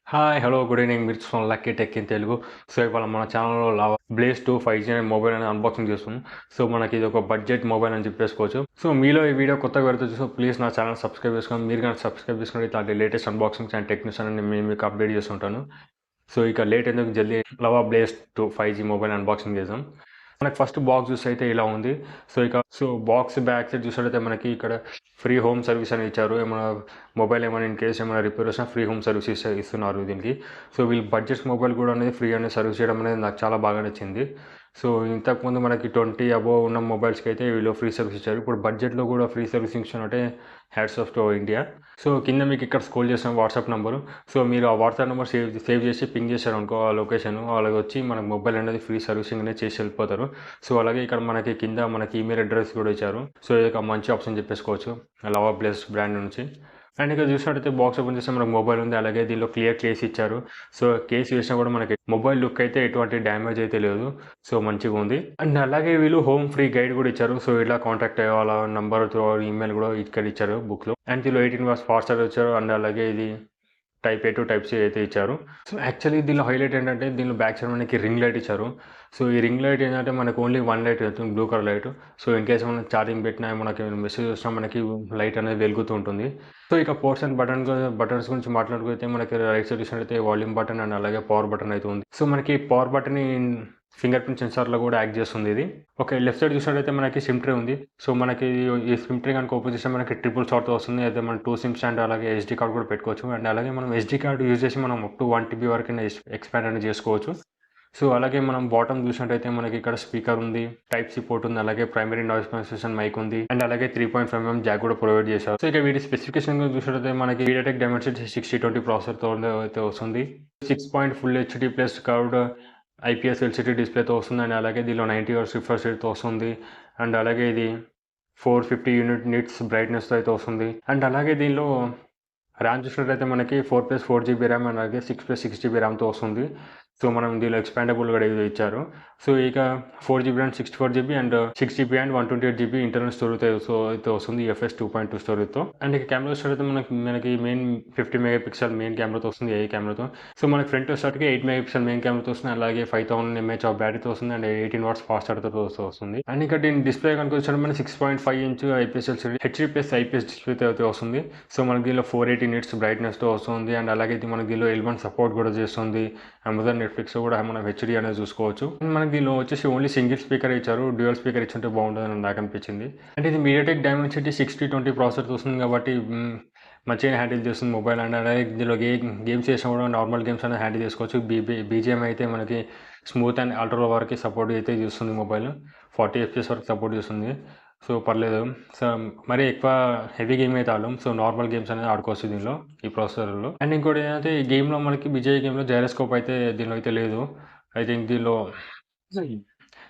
Hi! Hello! Good evening. మీరు చూస్తున్న lucky tech in Telugu. So, ఇవాళ మన ఛానల్‌లో బ్లేజ్ 2 5G అనే మొబైల్ అనేది అన్బాక్సింగ్ చేస్తున్నాం. సో, మనకి ఇది ఒక బడ్జెట్ మొబైల్ అని చెప్పేసుకోవచ్చు. సో, మీలో ఈ వీడియో కొత్తగా పెడితే సో, ప్లీజ్ నా ఛానల్ సబ్స్క్రైబ్ చేసుకోండి. మీరు గాని సబ్స్క్రైబ్ చేసుకుంటే ఇట్లాంటి latest unboxings and tech news అనేవి నేను మీకు అప్డేట్ చేస్తుంటాను. సో, ఇక లేట్ ఎందుకు జల్దీ లవా బ్లేజ్ 2 5G మొబైల్ అన్బాక్సింగ్ చేద్దాం. మనకి ఫస్ట్ బాక్స్ చూస్తే అయితే ఇలా ఉంది. సో, బాక్స్ బ్యాక్ సైడ్ చూసినట్టయితే మనకి ఇక్కడ ఫ్రీ హోమ్ సర్వీస్ అని ఇచ్చారు. ఏమైనా మొబైల్ ఏమైనా ఇన్ కేస్ ఏమైనా రిపేర్ వచ్చినా ఫ్రీ హోమ్ సర్వీస్ ఇస్తున్నారు దీనికి. సో, వీళ్ళు బడ్జెట్ మొబైల్ కూడా అనేది ఫ్రీ అనేది సర్వీస్ చేయడం అనేది నాకు చాలా బాగా నచ్చింది. సో, ఇంతకుముందు మనకి 20 అబోవ్ ఉన్న మొబైల్స్‌కి అయితే వీళ్ళు ఫ్రీ సర్వీస్ ఇచ్చారు. ఇప్పుడు బడ్జెట్‌లో కూడా ఫ్రీ సర్వీసింగ్ ఇస్తున్నట్టే hats off to India. So, కింద మీకు ఇక్కడ స్క్రోల్ చేసిన వాట్సాప్ నంబరు. సో, మీరు ఆ వాట్సాప్ నంబర్ సేవ్ చేసి పింగ్ చేశారనుకో ఆ లొకేషను, వాళ్ళకి వచ్చి మనకు మొబైల్ అనేది ఫ్రీ సర్వీసింగ్ అనేది చేసి వెళ్ళిపోతారు. సో, అలాగే ఇక్కడ మనకి కింద మనకి ఈమెయిల్ అడ్రస్ కూడా ఇచ్చారు. సో, ఇది ఒక మంచి ఆప్షన్ చెప్పేసుకోవచ్చు లవా ప్లస్ బ్రాండ్ నుంచి. అండ్ ఇక్కడ చూసినట్టయితే బాక్స్ ఓపెన్ చేస్తే మనకు మొబైల్ ఉంది. అలాగే దీనిలో క్లియర్ కేస్ ఇచ్చారు. సో, కేస్ వేసినా కూడా మనకి మొబైల్ లుక్ అయితే ఎటువంటి డ్యామేజ్ అయితే లేదు. సో, మంచిగా ఉంది. అండ్ అలాగే వీళ్ళు హోమ్ ఫ్రీ గైడ్ కూడా ఇచ్చారు. సో, ఇలా కాంటాక్ట్ అయ్యే వాళ్ళ నంబర్‌తో ఈమెయిల్ కూడా ఇక్కడ ఇచ్చారు బుక్‌లో. అండ్ దీనిలో 18 వాట్స్ ఫాస్ట్ చార్జర్ ఇచ్చారు. అండ్ అలాగే ఇది type A to type C అయితే ఇచ్చారు. సో, యాక్చువల్లీ దీనిలో హైలైట్ ఏంటంటే దీనిలో బ్యాక్ సైడ్ మనకి రింగ్ లైట్ ఇచ్చారు. సో, ఈ రింగ్ లైట్ ఏంటంటే మనకు ఓన్లీ వన్ లైట్ వెళ్తుంది blue colour light. So, in case మనం ఛార్జింగ్ పెట్టినా మనకి మెసేజ్ వచ్చినా మనకి లైట్ అనేది వెలుగుతూ ఉంటుంది. సో, ఇక పోర్ట్స్ అండ్ బటన్స్ గురించి మాట్లాడుకుంటే మనకి రైట్ సైడ్ చూసినట్టయితే వాల్యూమ్ బటన్ అండ్ అలాగే పవర్ బటన్ అయితే ఉంది. సో, మనకి పవర్ బటన్ ఫింగర్ ప్రింట్ సెన్సార్‌లో కూడా యాక్ట్ చేస్తుంది ఇది. ఓకే. లెఫ్ట్ సైడ్ చూసినట్టయితే మనకి సిమ్ ట్రే ఉంది. సో, మనకి ఈ సిమ్ ట్రే గనుక ఓపెన్ చేస్తే మనకి ట్రిపుల్ స్లాట్‌తో వస్తుంది. అయితే మనం 2 సిమ్స్ అండ్ అలాగే ఎస్‌డీ కార్డ్ కూడా పెట్టుకోవచ్చు. అండ్ అలాగే మనం ఎస్‌డీ కార్డ్ యూజ్ చేసి మనం అప్ టు 1 టీబీ వరకైనా ఎక్స్‌పాండ్ అనేది చేసుకోవచ్చు. సో, అలాగే మనం బాటమ్ చూసినట్టయితే మనకి ఇక్కడ స్పీకర్ ఉంది. టైప్ సి పోర్ట్ ఉంది. అలాగే ప్రైమరీ నాయిస్ క్యాన్సిలేషన్ మైక్ ఉంది. అండ్ అలాగే 3.5 జాక్ కూడా ప్రొవైడ్ చేశారు. సో, ఇక వీటి స్పెసిఫికేషన్ చూసినట్టయితే మనకి మీడియాటెక్ డైమెన్సిటీ 6020 ప్రాసెసర్‌తో అయితే వస్తుంది. 6 full HD plus curved IPS LCD డిస్ప్లేతో వస్తుంది. అండ్ అలాగే దీనిలో 90 హెర్ట్జ్ రిఫ్రెష్ రేట్‌తో వస్తుంది. అండ్ అలాగే ఇది 450 యూనిట్ నిట్స్ బ్రైట్‌నెస్‌తో అయితే వస్తుంది. అండ్ అలాగే దీనిలో ర్యామ్ చూసినట్టయితే మనకి 4+4 జీబీ ర్యామ్ అండ్ అలాగే 6+6 జీబీ ర్యామ్‌తో వస్తుంది. సో, మనం దీనిలో ఎక్స్పాండబుల్ కూడా ఏదో ఇచ్చారు. సో, ఇక 4 GB RAM 64 GB and 6 GB and 128 GB internal స్టోరేజ్‌తో అయితే వస్తుంది యూఎఫ్ఎస్ 2.2 స్టోరేజ్‌తో. అండ్ ఇక కెమెరా చూసినట్టయితే మనకి మెయిన్ 50 మెగా పిక్సెల్ మెయిన్ కెమెరాతో వస్తుంది ఏఐ కెమెరాతో. సో, మనకి ఫ్రంట్ వచ్చేసరికి 8 మెగా పిక్సెల్ మెయిన్ కెమెరాతో వస్తుంది. అలాగే 5000 ఎంఏహెచ్ ఆఫ్ బ్యాటరీతో వస్తుంది. అండ్ 18 వాట్స్ ఫాస్ట్ చార్జర్‌తో వస్తుంది. అండ్ ఇక దీని డిస్ప్లే కనుక వచ్చేసరికి మనకి 6.5 inch IPS LCD HD plus IPS డిస్ప్లేతో అయితే వస్తుంది. సో, మనకి దీనిలో 480 నిట్స్ బ్రైట్‌నెస్‌తో వస్తుంది. అండ్ అలాగే ఇది మనకి దీనిలో L1 సపోర్ట్ కూడా చేస్తుంది. అమెజాన్ నెట్‌ఫ్లిక్స్‌లో కూడా మనం హెచ్డీ అనేది చూసుకోవచ్చు. అండ్ మనకి దీనిలో వచ్చేసి ఓన్లీ సింగిల్ స్పీకర్ ఇచ్చారు. డ్యూయల్ స్పీకర్ ఇచ్చుంటే బాగుంటుందని నాకు అనిపించింది. అంటే ఇది మీడియాటెక్ డైమెన్సిటీ 6020 ప్రాసెసర్‌తో వస్తుంది కాబట్టి మంచిగా హ్యాండిల్ చేస్తుంది మొబైల్. అండ్ అలాగే దీనిలో గేమ్స్ చేసినా కూడా నార్మల్ గేమ్స్ అనేది హ్యాండిల్ చేసుకోవచ్చు. బీజీఎం అయితే మనకి స్మూత్ అండ్ అల్ట్రా వరకు సపోర్ట్ అయితే చేస్తుంది మొబైల్. 40 ఎఫ్‌పిఎస్ వరకు సపోర్ట్ చేస్తుంది. సో, పర్లేదు. సో, మరీ ఎక్కువ హెవీ గేమ్ అయితే ఆడలేం. సో, నార్మల్ గేమ్స్ అనేది ఆడుకోవచ్చు దీనిలో ఈ ప్రాసెసర్‌లో. అండ్ ఇంకోటి ఏంటంటే ఈ గేమ్‌లో మనకి విజయ్ గేమ్‌లో గైరోస్కోప్ అయితే దీనిలో అయితే లేదు. ఐ థింక్ దీనిలో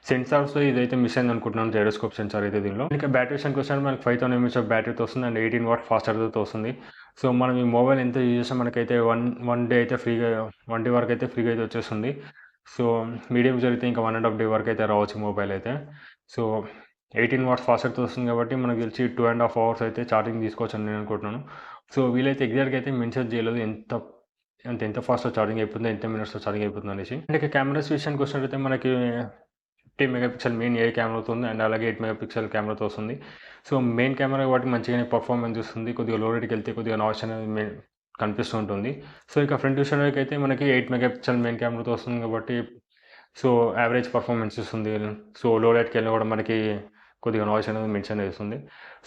సెన్సార్స్‌లో ఇదైతే మిస్ అయిందనుకుంటున్నాను గైరోస్కోప్ సెన్సార్ అయితే దీనిలో. ఇంకా బ్యాటరీ విషయానికొస్తే మనకి 5000 ఎంఏహెచ్ ఆఫ్ బ్యాటరీతో వస్తుంది. అండ్ 18 వాట్ ఫాస్ట్ చార్జర్‌తో వస్తుంది. సో, మనం ఈ మొబైల్ ఎంత యూజ్ చేసినా మనకైతే వన్ డే అయితే ఫ్రీగా 1 డే వరకైతే ఫ్రీగా అయితే వచ్చేస్తుంది. సో, మీడియం జరిగితే ఇంకా 1 ½ డే వరకైతే రావచ్చు మొబైల్ అయితే. సో, 18 వాట్స్ ఫాస్ట్ చార్జర్‌తో వస్తుంది కాబట్టి మనకు తెలిసి 2½ అవర్స్ అయితే ఛార్జింగ్ తీసుకోవచ్చని నేను అనుకుంటున్నాను. సో, వీళ్ళైతే ఎగ్జాక్ట్‌గా అయితే మెన్షన్ చేయలేదు ఎంత ఫాస్ట్‌గా ఛార్జింగ్ అయిపోతుందో, ఎంత మినిట్స్‌లో ఛార్జింగ్ అయిపోతుందో అనేసి. అండ్ ఇక కెమెరాస్ విషయానికి వచ్చినట్టయితే మనకి 50 మెగా పిక్సెల్ మెయిన్ ఏఐ కెమెరాతో ఉంది. అండ్ అలాగే 8 మెగా పిక్సెల్ కెమెరాతో వస్తుంది. సో, మెయిన్ కెమెరా కాబట్టి మంచిగానే పర్ఫార్మెన్స్ ఇస్తుంది. కొద్దిగా లో రేట్‌కెళ్తే కొద్దిగా నాయిస్ అనేది కనిపిస్తూ ఉంటుంది. సో, ఇక ఫ్రంట్ విషయానికైతే మనకి 8 మెగా పిక్సెల్ మెయిన్ కెమెరాతో వస్తుంది కాబట్టి సో, యావరేజ్ పర్ఫార్మెన్స్ ఇస్తుంది. సో, లో లైట్‌కెళ్ళినా కూడా మనకి కొద్దిగా నాయిస్ అనేది మెన్షన్ చేస్తుంది.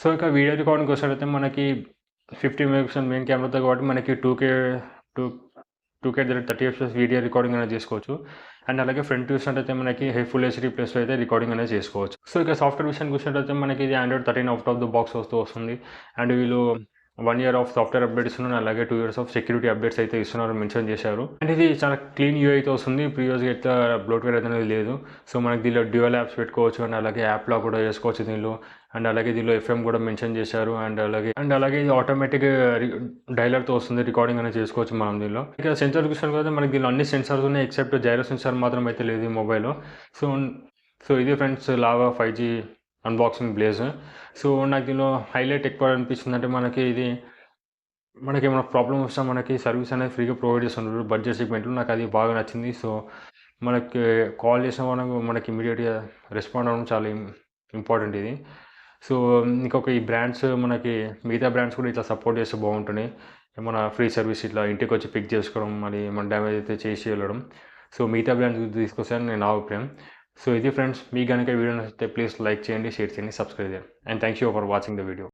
సో, ఇక వీడియో రికార్డింగ్‌కి వచ్చినట్టయితే మనకి 50 మెగా పిక్సెల్ మెయిన్ కెమెరాతో కాబట్టి మనకి 2 2K 30 ఎఫ్‌పిఎస్ వీడియో రికార్డింగ్ అనేది చేసుకోవచ్చు. అండ్ అలాగే ఫ్రంట్ చూసినట్టయితే మనకి ఫుల్ హెచ్‌డీ ప్లస్‌లో అయితే రికార్డింగ్ అనేది చేసుకోవచ్చు. సో, ఇక సాఫ్ట్‌వేర్ విషయానికి వచ్చినట్టయితే మనకి ఇది Android 13 out of the box వస్తుంది. అండ్ వీళ్ళు 1 ఇయర్ ఆఫ్ సాఫ్ట్‌వేర్ అప్డేట్ ఇస్తున్నారు. అలాగే 2 ఇయర్స్ ఆఫ్ సెక్యూరిటీ అప్డేట్స్ అయితే ఇస్తున్నారని మెన్షన్ చేశారు. అండ్ ఇది చాలా క్లీన్ యూఐతో వస్తుంది. ప్రీవియస్‌గా అయితే బ్లోట్‌వేర్ అనేది లేదు. సో, మనకి దీనిలో డ్యూయల్ యాప్స్ పెట్టుకోవచ్చు. అండ్ అలాగే యాప్ లాక్ కూడా చేసుకోవచ్చు దీనిలో. అండ్ అలాగే దీనిలో ఎఫ్ఎం కూడా మెన్షన్ చేశారు. అండ్ అలాగే ఇది ఆటోమేటిక్ డైలర్‌తో వస్తుంది. రికార్డింగ్ అనేది చేసుకోవచ్చు మనం దీనిలో. ఇక సెన్సార్ విషయానికి వస్తే మనకి దీనిలో అన్ని సెన్సార్స్ ఉన్నాయి. ఎక్సెప్ట్ జైరో సెన్సార్ మాత్రం అయితే లేదు ఈ మొబైల్‌లో. సో, సో ఇది friends lava 5G unboxing blaze. So, నాకు దీనిలో హైలైట్ ఎక్కువ అనిపించిందంటే మనకి ఇది మనకేమైనా ప్రాబ్లమ్ వచ్చినా మనకి సర్వీస్ అనేది ఫ్రీగా ప్రొవైడ్ చేస్తున్నారు బడ్జెట్ సెగ్మెంట్లో. నాకు అది బాగా నచ్చింది. సో, మనకి కాల్ చేసిన మనకి ఇమ్మీడియేట్‌గా రెస్పాండ్ అవ్వడం చాలా ఇంపార్టెంట్ ఇది. సో, ఇంకొక ఈ బ్రాండ్స్ మనకి మిగతా బ్రాండ్స్ కూడా ఇట్లా సపోర్ట్ చేస్తే బాగుంటున్నాయి. ఏమన్నా ఫ్రీ సర్వీస్ ఇట్లా ఇంటికొచ్చి పిక్ చేసుకోవడం, మళ్ళీ ఏమన్నా డ్యామేజ్ అయితే చేసి వెళ్ళడం. సో, మిగతా బ్రాండ్స్ తీసుకొస్తారని నా అభిప్రాయం. సో, ఇది ఫ్రెండ్స్, మీకు గనుక వీడియో నచ్చితే ప్లీజ్ లైక్ చేయండి, షేర్ చేయండి, సబ్స్క్రైబ్ చేయండి. And thank you for watching the video.